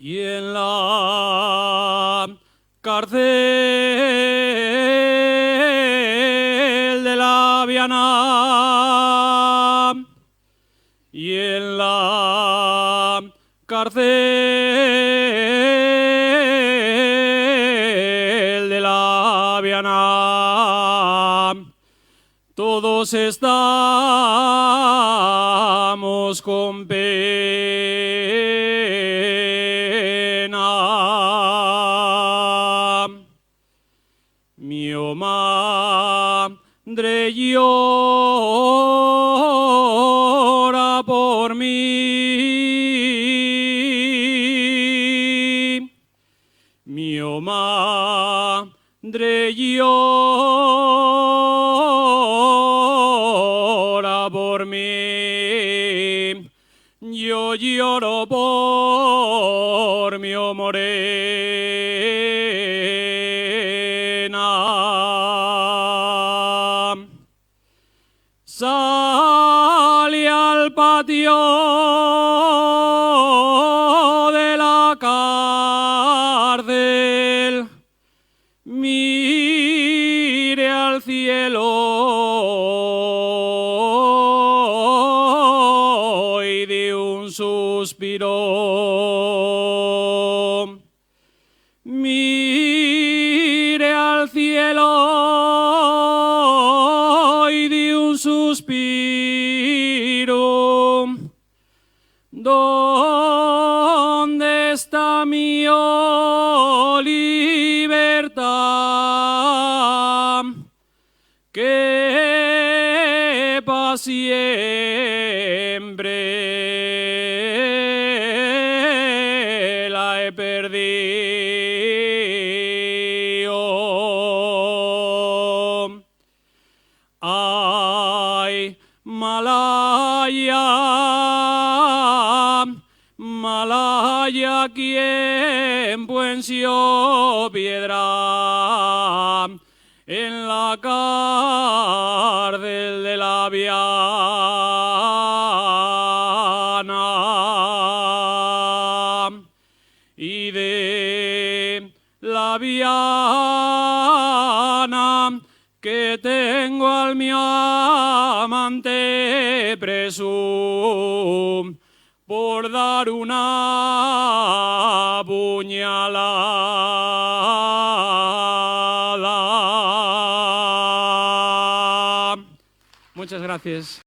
Y en la cárcel de la Viana, y en la cárcel de la Viana, todos estamos con pena. Mi madre llora por mí. Mi madre llora por mí. Yo lloro por mi morena. Salí al patio de la cárcel, mire al cielo y di un suspiro. Mire al cielo y di un suspiro. ¿Dónde está mi libertad? Que pa' siempre la he perdido. Ay, Malaya, Malaya, quien venció piedra en la cárcel de la Viana, y de la Viana que tengo al mi amante preso por dar una puñalada. Muchas gracias.